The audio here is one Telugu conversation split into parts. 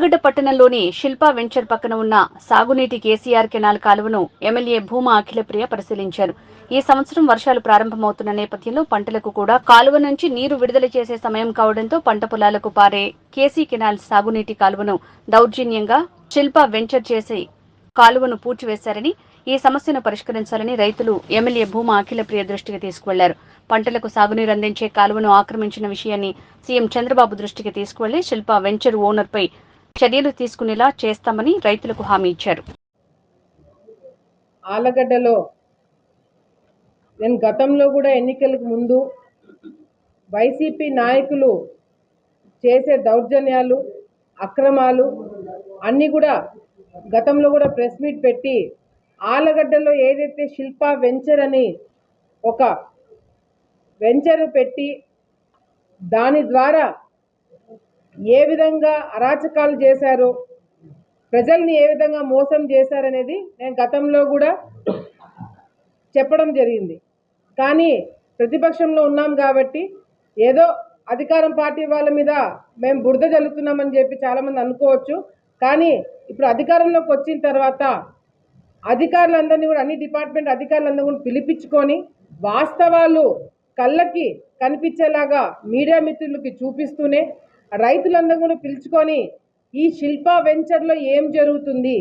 ఆలగడ్డ పట్టణంలోని శిల్పా వెంచర్ పక్కన ఉన్న సాగునీటి కేసీఆర్ కెనాల్ కాలువను ఎమ్మెల్యే భూమా అఖిలప్రియ పరిశీలించారు. ఈ సంవత్సరం వర్షాలు ప్రారంభమవుతున్న నేపథ్యంలో పంటలకు కూడా కాలువ నుంచి నీరు విడుదల చేసే సమయం కావడంతో పంట పొలాలకు పారే కేసీ కెనాల్ సాగునీటి కాలువను దౌర్జన్యంగా శిల్పా వెంచర్ చేసి కాలువను పూడ్చివేశారని, ఈ సమస్యను పరిష్కరించాలని రైతులు ఎమ్మెల్యే భూమా అఖిలప్రియ దృష్టికి తీసుకువెళ్లారు. పంటలకు సాగునీరు అందించే కాలువను ఆక్రమించిన విషయాన్ని సీఎం చంద్రబాబు దృష్టికి తీసుకువెళ్లి శిల్పా వెంచర్ ఓనర్పై చర్యలు తీసుకునేలా చేస్తామని రైతులకు హామీ ఇచ్చారు. ఆలగడ్డలో నేను గతంలో కూడా ఎన్నికలకు ముందు వైసీపీ నాయకులు చేసే దౌర్జన్యాలు, అక్రమాలు అన్నీ కూడా గతంలో కూడా ప్రెస్ మీట్ పెట్టి ఆలగడ్డలో ఏదైతే శిల్పా వెంచర్ అని ఒక వెంచర్ పెట్టి దాని ద్వారా ఏ విధంగా అరాచకాలు చేశారో, ప్రజల్ని ఏ విధంగా మోసం చేశారనేది నేను గతంలో కూడా చెప్పడం జరిగింది. కానీ ప్రతిపక్షంలో ఉన్నాం కాబట్టి ఏదో అధికారం పార్టీ వాళ్ళ మీద మేము బురద జల్లుతున్నామని చెప్పి చాలామంది అనుకోవచ్చు. కానీ ఇప్పుడు అధికారంలోకి వచ్చిన తర్వాత అధికారులందరినీ కూడా, అన్ని డిపార్ట్మెంట్ అధికారులందరూ కూడా పిలిపించుకొని వాస్తవాలు కళ్ళకి కనిపించేలాగా మీడియా మిత్రులకి చూపిస్తూనే రైతులందరూ కూడా పిలుచుకొని ఈ శిల్పా వెంచర్లో ఏం జరుగుతుంది,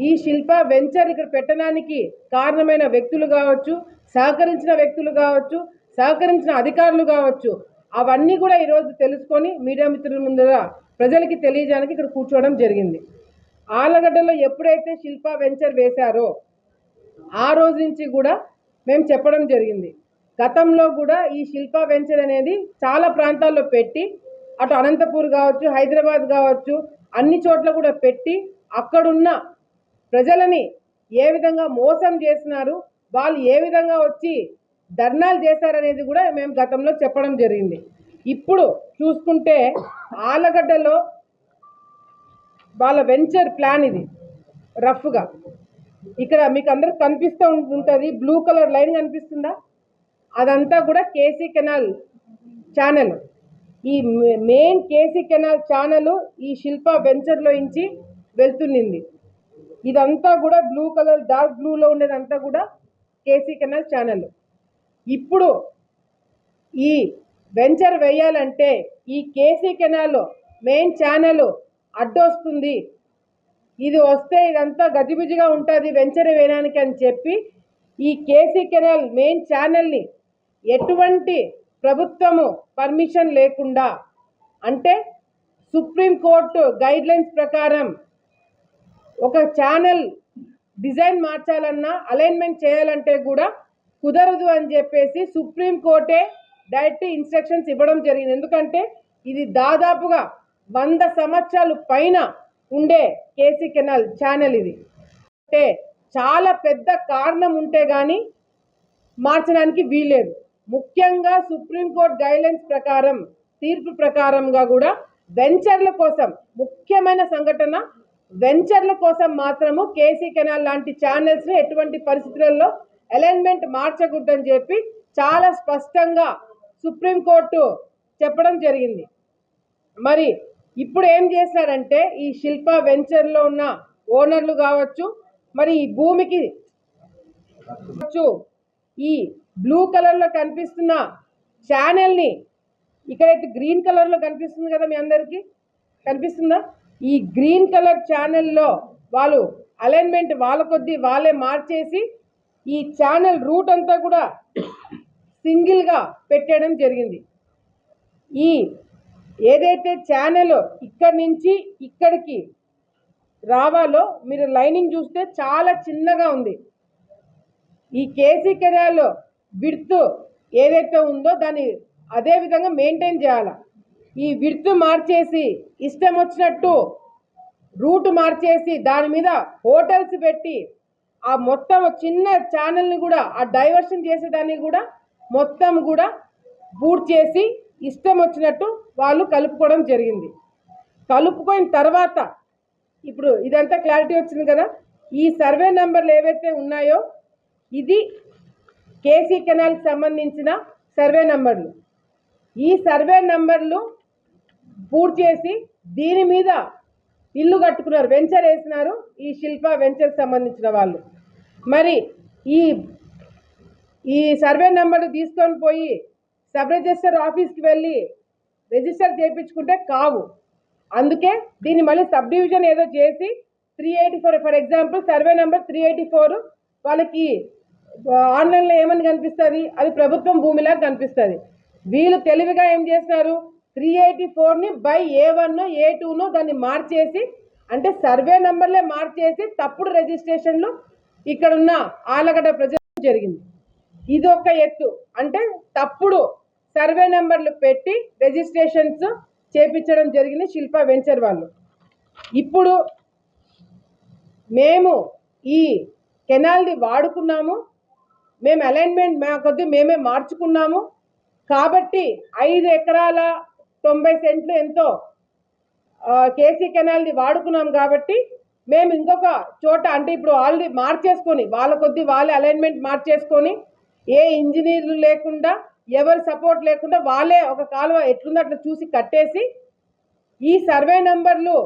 ఈ శిల్పా వెంచర్ ఇక్కడ పెట్టడానికి కారణమైన వ్యక్తులు కావచ్చు, సహకరించిన వ్యక్తులు కావచ్చు, సహకరించిన అధికారులు కావచ్చు, అవన్నీ కూడా ఈరోజు తెలుసుకొని మీడియా మిత్రుల ముందర ప్రజలకి తెలియజేయడానికి ఇక్కడ కూర్చోవడం జరిగింది. ఆలగడ్డలో ఎప్పుడైతే శిల్పా వెంచర్ వేశారో ఆ రోజు నుంచి కూడా మేము చెప్పడం జరిగింది. గతంలో కూడా ఈ శిల్పా వెంచర్ అనేది చాలా ప్రాంతాల్లో పెట్టి, అటు అనంతపూర్ కావచ్చు, హైదరాబాద్ కావచ్చు, అన్ని చోట్ల కూడా పెట్టి అక్కడున్న ప్రజలని ఏ విధంగా మోసం చేసినారు, వాళ్ళు ఏ విధంగా వచ్చి ధర్నాలు చేశారనేది కూడా మేము గతంలో చెప్పడం జరిగింది. ఇప్పుడు చూసుకుంటే ఆలగడ్డలో వాళ్ళ వెంచర్ ప్లాన్ ఇది రఫ్గా ఇక్కడ మీకు అందరికి కనిపిస్తూ ఉంటుంది. బ్లూ కలర్ లైన్ కనిపిస్తుందా? అదంతా కూడా కేసీ కెనాల్ ఛానల్. ఈ మెయిన్ కేసీ కెనాల్ ఛానల్ ఈ శిల్పా వెంచర్లో నుంచి వెళ్తుంది. ఇదంతా కూడా బ్లూ కలర్, డార్క్ బ్లూలో ఉండేదంతా కూడా కేసీ కెనాల్ ఛానల్. ఇప్పుడు ఈ వెంచర్ వేయాలంటే ఈ కేసీ కెనాల్ మెయిన్ ఛానల్ అడ్డొస్తుంది, ఇది వస్తే ఇదంతా గజిబిజిగా ఉంటుంది వెంచర్ వేయడానికి అని చెప్పి ఈ కేసీ కెనాల్ మెయిన్ ఛానల్ని ఎటువంటి ప్రభుత్వము పర్మిషన్ లేకుండా, అంటే సుప్రీంకోర్టు గైడ్లైన్స్ ప్రకారం ఒక ఛానల్ డిజైన్ మార్చాలన్నా, అలైన్మెంట్ చేయాలంటే కూడా కుదరదు అని చెప్పేసి సుప్రీంకోర్టే డైరెక్ట్ ఇన్స్ట్రక్షన్స్ ఇవ్వడం జరిగింది. ఎందుకంటే ఇది దాదాపుగా 100 సంవత్సరాలు పైన ఉండే కేసీ కెనాల్ ఛానల్. ఇది అంటే చాలా పెద్ద కారణం ఉంటే కానీ మార్చడానికి వీలేదు. ముఖ్యంగా సుప్రీంకోర్టు గైడ్లైన్స్ ప్రకారం, తీర్పు ప్రకారంగా కూడా వెంచర్ల కోసం, ముఖ్యమైన సంఘటన వెంచర్ల కోసం మాత్రము కేసీ కెనాల్ లాంటి ఛానల్స్ని ఎటువంటి పరిస్థితులలో అలైన్మెంట్ మార్చకూడదని చెప్పి చాలా స్పష్టంగా సుప్రీంకోర్టు చెప్పడం జరిగింది. మరి ఇప్పుడు ఏం చేశారంటే ఈ శిల్పా వెంచర్లో ఉన్న ఓనర్లు కావచ్చు, మరి ఈ భూమికి ఈ బ్లూ కలర్లో కనిపిస్తున్న ఛానల్ని, ఇక్కడైతే గ్రీన్ కలర్లో కనిపిస్తుంది కదా, మీ అందరికీ కనిపిస్తుందా? ఈ గ్రీన్ కలర్ ఛానల్లో వాళ్ళు అలైన్మెంట్ వాళ్ళ కొద్దీ వాళ్ళే మార్చేసి ఈ ఛానల్ రూట్ అంతా కూడా సింగిల్గా పెట్టడం జరిగింది. ఈ ఏదైతే ఛానల్ ఇక్కడి నుంచి ఇక్కడికి రావాలో మీరు లైనింగ్ చూస్తే చాలా చిన్నగా ఉంది. ఈ కేసీ కెనాల్ విడ్త్ ఏదైతే ఉందో దాన్ని అదే విధంగా మెయింటైన్ చేయాలి. ఈ విడ్త్ మార్చేసి ఇష్టం వచ్చినట్టు రూట్ మార్చేసి దాని మీద హోటల్స్ పెట్టి ఆ మొత్తం చిన్న ఛానల్ని కూడా ఆ డైవర్షన్ చేసేదాన్ని కూడా మొత్తం కూడా బూట్ చేసి ఇష్టం వచ్చినట్టు వాళ్ళు కలుపుకోవడం జరిగింది. కలుపుకోయిన తర్వాత ఇప్పుడు ఇదంతా క్లారిటీ వచ్చింది కదా. ఈ సర్వే నెంబర్లు ఏవైతే ఉన్నాయో ఇది కేసీ కెనాల్కి సంబంధించిన సర్వే నెంబర్లు. ఈ సర్వే నెంబర్లు పూర్తి చేసి దీని మీద ఇల్లు కట్టుకున్నారు, వెంచర్ వేసినారు ఈ శిల్ప వెంచర్కి సంబంధించిన వాళ్ళు. మరి ఈ సర్వే నెంబర్ తీసుకొని పోయి సబ్ రిజిస్టర్ ఆఫీస్కి వెళ్ళి రిజిస్టర్ చేయించుకుంటే కావు. అందుకే దీన్ని మళ్ళీ సబ్ డివిజన్ ఏదో చేసి 384 ఫర్ ఎగ్జాంపుల్ సర్వే నెంబర్ 384 వాళ్ళకి ఆన్లైన్లో ఏమని కనిపిస్తుంది, అది ప్రభుత్వం భూమిలా కనిపిస్తుంది. వీళ్ళు తెలివిగా ఏం చేస్తారు, 384ని బై A1 A2 దాన్ని మార్చేసి, అంటే సర్వే నెంబర్లే మార్చేసి తప్పుడు రిజిస్ట్రేషన్లు ఇక్కడున్న ఆలగడ్డ ప్రజలకు జరిగింది. ఇది ఒక ఎత్తు, అంటే తప్పుడు సర్వే నెంబర్లు పెట్టి రిజిస్ట్రేషన్స్ చేపించడం జరిగింది శిల్ప వెంచర్ వాళ్ళు. ఇప్పుడు మేము ఈ కెనాల్ది వాడుకున్నాము, మేము అలైన్మెంట్ మా కొద్ది మేమే మార్చుకున్నాము కాబట్టి 5 ఎకరాల 90 సెంట్లు ఎంతో కేసీ కెనాల్ది వాడుకున్నాం కాబట్టి మేము ఇంకొక చోట, అంటే ఇప్పుడు ఆల్రెడీ మార్చేసుకొని వాళ్ళ కొద్ది వాళ్ళే అలైన్మెంట్ మార్చేసుకొని ఏ ఇంజనీర్లు లేకుండా ఎవరి సపోర్ట్ లేకుండా వాళ్ళే ఒక కాలువ ఎట్లుందో అట్లా చూసి కట్టేసి ఈ సర్వే నెంబర్లు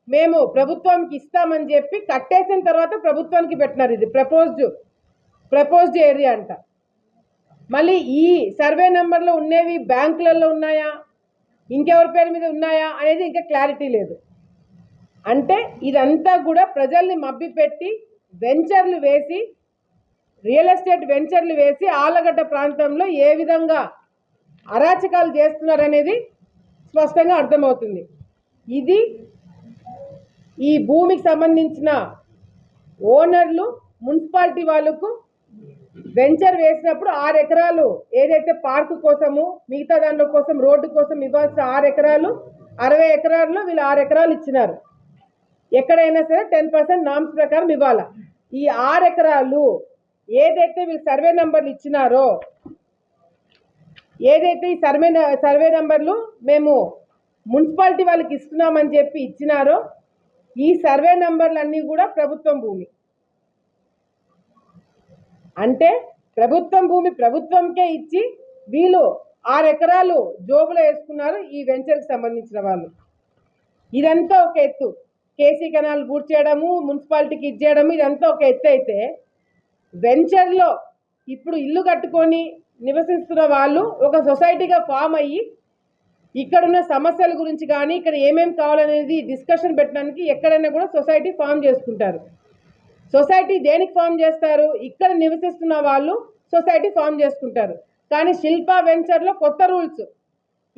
మేము ప్రభుత్వానికి ఇస్తామని చెప్పి కట్టేసిన తర్వాత ప్రభుత్వానికి పెట్టినారు. ఇది ప్రపోజ్డ్ ఏరియా అంట. మళ్ళీ ఈ సర్వే నెంబర్లో ఉన్నవి బ్యాంకులలో ఉన్నాయా, ఇంకెవరి పేరు మీద ఉన్నాయా అనేది ఇంకా క్లారిటీ లేదు. అంటే ఇదంతా కూడా ప్రజల్ని మభ్యపెట్టి వెంచర్లు వేసి, రియల్ ఎస్టేట్ వెంచర్లు వేసి ఆలగడ్డ ప్రాంతంలో ఏ విధంగా అరాచకాలు చేస్తున్నారనేది స్పష్టంగా అర్థమవుతుంది. ఇది ఈ భూమికి సంబంధించిన ఓనర్లు మున్సిపాలిటీ వాళ్ళకు వెంచర్ వేసినప్పుడు 6 ఎకరాలు ఏదైతే పార్కు కోసము మిగతా దానిలో కోసం రోడ్డు కోసం ఇవ్వాల్సిన 6 ఎకరాలు 60 ఎకరాల్లో వీళ్ళు 6 ఎకరాలు ఇచ్చినారు. ఎక్కడైనా సరే 10% నామ్స్ ప్రకారం ఇవ్వాలా. ఈ 6 ఎకరాలు ఏదైతే వీళ్ళు సర్వే నెంబర్లు ఇచ్చినారో, ఏదైతే ఈ సర్వే నెంబర్లు మేము మున్సిపాలిటీ వాళ్ళకి ఇస్తున్నామని చెప్పి ఇచ్చినారో, ఈ సర్వే నెంబర్లన్నీ కూడా ప్రభుత్వం భూమి. అంటే ప్రభుత్వం భూమి ప్రభుత్వంకే ఇచ్చి వీళ్ళు 6 ఎకరాలు జోబులో వేసుకున్నారు ఈ వెంచర్కి సంబంధించిన వాళ్ళు. ఇదంతా ఒక ఎత్తు, కేసీ కెనాల్ పూర్తి చేయడము, మున్సిపాలిటీకి ఇచ్చేయడము, ఇదంతా ఒక ఎత్తు అయితే వెంచర్లో ఇప్పుడు ఇల్లు కట్టుకొని నివసిస్తున్న వాళ్ళు ఒక సొసైటీగా ఫామ్ అయ్యి ఇక్కడున్న సమస్యల గురించి కానీ ఇక్కడ ఏమేమి కావాలనేది డిస్కషన్ పెట్టడానికి ఎక్కడైనా కూడా సొసైటీ ఫామ్ చేసుకుంటారు. సొసైటీ దేనికి ఫామ్ చేస్తారు, ఇక్కడ నివసిస్తున్న వాళ్ళు సొసైటీ ఫామ్ చేసుకుంటారు. కానీ శిల్ప వెంచర్లో కొత్త రూల్స్,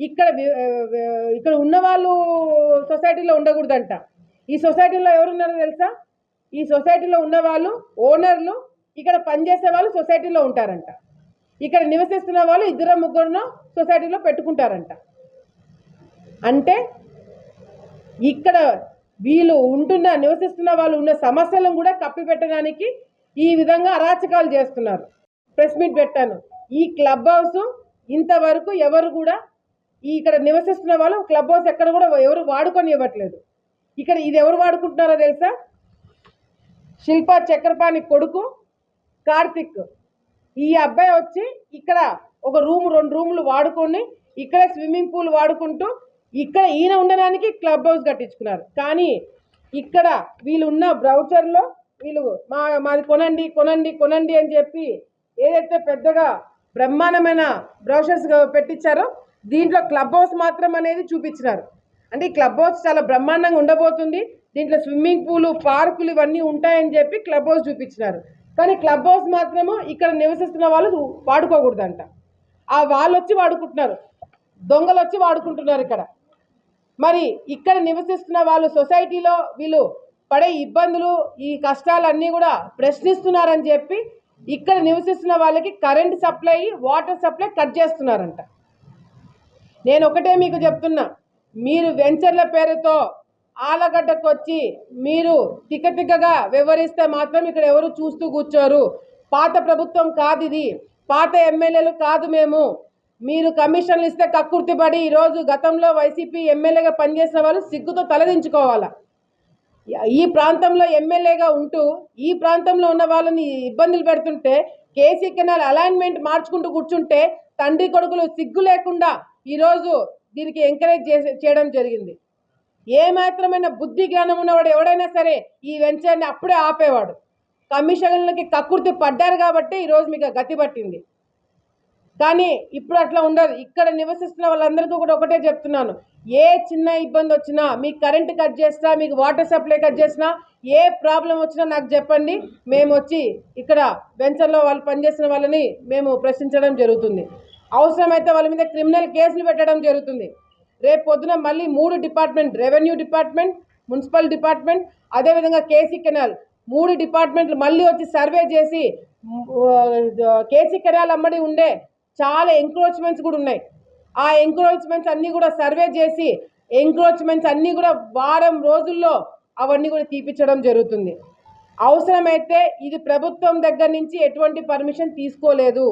ఇక్కడ ఉన్న వాళ్ళు సొసైటీలో ఉండకూడదంట. ఈ సొసైటీలో ఎవరున్నారో తెలుసా, ఈ సొసైటీలో ఉన్న వాళ్ళు ఓనర్లు, ఇక్కడ పనిచేసే వాళ్ళు సొసైటీలో ఉంటారంట. ఇక్కడ నివసిస్తున్న వాళ్ళు 2-3 సొసైటీలో పెట్టుకుంటారంట. అంటే ఇక్కడ వీళ్ళు నివసిస్తున్న వాళ్ళు ఉన్న సమస్యలను కూడా కప్పిపెట్టడానికి ఈ విధంగా అరాచకాలు చేస్తున్నారు. ప్రెస్ మీట్ పెట్టాను. ఈ క్లబ్ హౌస్ ఇంతవరకు ఎవరు కూడా ఇక్కడ నివసిస్తున్న వాళ్ళు క్లబ్ హౌస్ ఎక్కడ కూడా ఎవరు వాడుకొని ఇవ్వట్లేదు. ఇక్కడ ఇది ఎవరు వాడుకుంటున్నారో తెలుసా, శిల్పా చక్రపాణి కొడుకు కార్తిక్. ఈ అబ్బాయి వచ్చి ఇక్కడ ఒక 2 రూములు వాడుకొని ఇక్కడ స్విమ్మింగ్ పూల్ వాడుకుంటూ ఇక్కడ ఈయన ఉండడానికి క్లబ్ హౌస్ కట్టించుకున్నారు. కానీ ఇక్కడ వీళ్ళు ఉన్న బ్రౌచర్లో వీళ్ళు మాది కొనండి కొనండి కొనండి అని చెప్పి ఏదైతే పెద్దగా బ్రహ్మాండమైన బ్రౌచర్స్ పెట్టించారో దీంట్లో క్లబ్ హౌస్ మాత్రం అనేది చూపించినారు. అంటే ఈ క్లబ్ హౌస్ చాలా బ్రహ్మాండంగా ఉండబోతుంది, దీంట్లో స్విమ్మింగ్ పూలు పార్కులు ఇవన్నీ ఉంటాయని చెప్పి క్లబ్ హౌస్ చూపించినారు. కానీ క్లబ్ హౌస్ మాత్రము ఇక్కడ నివసిస్తున్న వాళ్ళు వాడుకోకూడదంట. ఆ వాళ్ళు వచ్చి వాడుకుంటున్నారు, దొంగలు వచ్చి వాడుకుంటున్నారు ఇక్కడ. మరి ఇక్కడ నివసిస్తున్న వాళ్ళు సొసైటీలో వీళ్ళు పడే ఇబ్బందులు ఈ కష్టాలన్నీ కూడా ప్రశ్నిస్తున్నారని చెప్పి ఇక్కడ నివసిస్తున్న వాళ్ళకి current supply water supply cut చేస్తున్నారంట. నేను ఒకటే మీకు చెప్తున్నా, మీరు వెంచర్ల పేరుతో ఆలగడ్డకు వచ్చి మీరు తిక్కగా వివరిస్తే మాత్రం ఇక్కడ ఎవరు చూస్తూ కూర్చోరు. పాత ప్రభుత్వం కాదు ఇది, పాత ఎమ్మెల్యేలు కాదు మేము. మీరు కమిషన్లు ఇస్తే కక్కుర్తిపడి ఈరోజు గతంలో వైసీపీ ఎమ్మెల్యేగా పనిచేసిన వాళ్ళు సిగ్గుతో తలదించుకోవాలా. ఈ ప్రాంతంలో ఎమ్మెల్యేగా ఉంటూ ఈ ప్రాంతంలో ఉన్న వాళ్ళని ఇబ్బందులు పెడుతుంటే కేసీ కెనాల్ అలైన్మెంట్ మార్చుకుంటూ కూర్చుంటే తండ్రి కొడుకులు సిగ్గు లేకుండా ఈరోజు దీనికి ఎంకరేజ్ చేయడం జరిగింది. ఏ మాత్రమైన బుద్ధి జ్ఞానం ఉన్నవాడు ఎవడైనా సరే ఈ వెంచర్ని అప్పుడే ఆపేవాడు. కమిషన్లకి కక్కుర్తి పడ్డారు కాబట్టి ఈరోజు మీకు గతి పట్టింది. కానీ ఇప్పుడు అట్లా ఉండదు. ఇక్కడ నివసిస్తున్న వాళ్ళందరికీ కూడా ఒకటే చెప్తున్నాను, ఏ చిన్న ఇబ్బంది వచ్చినా, మీకు కరెంట్ కట్ చేసినా, మీకు వాటర్ సప్లై కట్ చేసినా, ఏ ప్రాబ్లం వచ్చినా నాకు చెప్పండి. మేము వచ్చి ఇక్కడ వెంచర్లో వాళ్ళు పనిచేసిన వాళ్ళని మేము ప్రశ్నించడం జరుగుతుంది. అవసరమైతే వాళ్ళ మీద క్రిమినల్ కేసులు పెట్టడం జరుగుతుంది. రేపు పొద్దున మళ్ళీ 3 department, revenue department, municipal department, అదేవిధంగా కేసీ కెనాల్ 3 డిపార్ట్మెంట్లు మళ్ళీ వచ్చి సర్వే చేసి కేసీ కెనాల్ అమ్మడి ఉండే చాలా ఎంక్రోచ్మెంట్స్ కూడా ఉన్నాయి. ఆ ఎంక్రోచ్మెంట్స్ అన్నీ కూడా సర్వే చేసి ఎంక్రోచ్మెంట్స్ అన్నీ కూడా వారం రోజుల్లో అవన్నీ కూడా తీపించడం జరుగుతుంది. అవసరమైతే ఇది ప్రభుత్వం దగ్గర నుంచి ఎటువంటి పర్మిషన్ తీసుకోలేదు.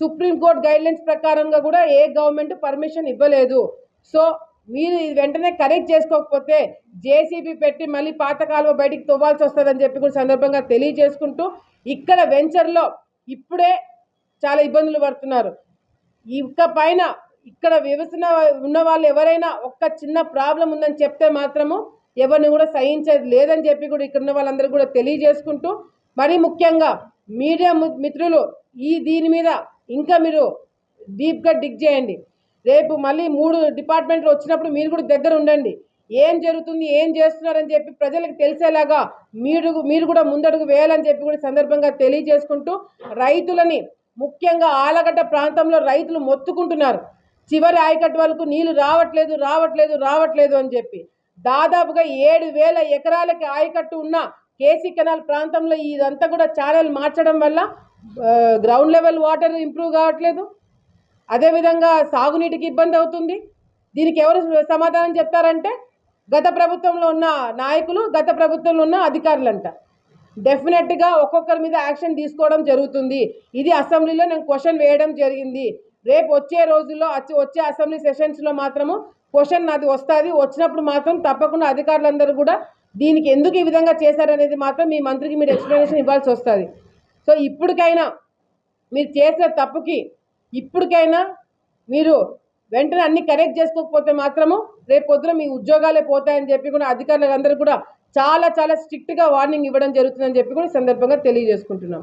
సుప్రీంకోర్టు గైడ్లైన్స్ ప్రకారంగా కూడా ఏ గవర్నమెంట్ పర్మిషన్ ఇవ్వలేదు. సో మీరు వెంటనే కరెక్ట్ చేసుకోకపోతే జేసీబీ పెట్టి మళ్ళీ పాత కాలువ బయటికి తవ్వాల్సి వస్తుందని చెప్పి కూడా సందర్భంగా తెలియజేసుకుంటూ, ఇక్కడ వెంచర్లో ఇప్పుడే చాలా ఇబ్బందులు పడుతున్నారు. ఇక పైన ఇక్కడ వ్యవసాయ ఉన్న వాళ్ళు ఎవరైనా ఒక్క చిన్న ప్రాబ్లం ఉందని చెప్తే మాత్రము ఎవరిని కూడా సహించేది లేదని చెప్పి కూడా ఇక్కడ ఉన్న వాళ్ళందరూ కూడా తెలియజేసుకుంటూ, మరి ముఖ్యంగా మీడియా మిత్రులు దీని మీద ఇంకా మీరు డీప్గా డిగ్ చేయండి. రేపు మళ్ళీ 3 డిపార్ట్మెంట్లు వచ్చినప్పుడు మీరు కూడా దగ్గర ఉండండి. ఏం జరుగుతుంది, ఏం చేస్తున్నారని చెప్పి ప్రజలకు తెలిసేలాగా మీరు కూడా ముందడుగు వేయాలని చెప్పి కూడా సందర్భంగా తెలియజేసుకుంటూ, రైతులని ముఖ్యంగా ఆలగడ్డ ప్రాంతంలో రైతులు మొత్తుకుంటున్నారు. చివరి ఆయకట్టు వరకు నీళ్లు రావట్లేదు అని చెప్పి దాదాపుగా 7,000 ఎకరాలకి ఆయకట్టు ఉన్న కేసీ కెనాల్ ప్రాంతంలో ఇదంతా కూడా ఛానల్ మార్చడం వల్ల గ్రౌండ్ లెవెల్ వాటర్ ఇంప్రూవ్ కావట్లేదు. అదేవిధంగా సాగునీటికి ఇబ్బంది అవుతుంది. దీనికి ఎవరు సమాధానం చెప్తారంటే గత ప్రభుత్వంలో ఉన్న నాయకులు, గత ప్రభుత్వంలో ఉన్న అధికారులంట. డెఫినెట్గా ఒక్కొక్కరి మీద యాక్షన్ తీసుకోవడం జరుగుతుంది. ఇది అసెంబ్లీలో నేను క్వశ్చన్ వేయడం జరిగింది. రేపు వచ్చే రోజుల్లో వచ్చే అసెంబ్లీ సెషన్స్లో మాత్రము క్వశ్చన్ నాది వస్తుంది. వచ్చినప్పుడు మాత్రం తప్పకుండా అధికారులందరూ కూడా దీనికి ఎందుకు ఈ విధంగా చేశారనేది మాత్రం మీ మంత్రికి మీరు ఎక్స్ప్లెనేషన్ ఇవ్వాల్సి వస్తుంది. సో ఇప్పటికైనా మీరు చేసిన తప్పుకి ఇప్పటికైనా మీరు వెంటనే అన్ని కరెక్ట్ చేసుకోకపోతే మాత్రము రేపు పొద్దున మీ ఉద్యోగాలే పోతాయని చెప్పి కూడా అధికారులందరూ కూడా చాలా స్ట్రిక్ట్గా వార్నింగ్ ఇవ్వడం జరుగుతుందని చెప్పి కూడా సందర్భంగా తెలియజేసుకుంటున్నాం.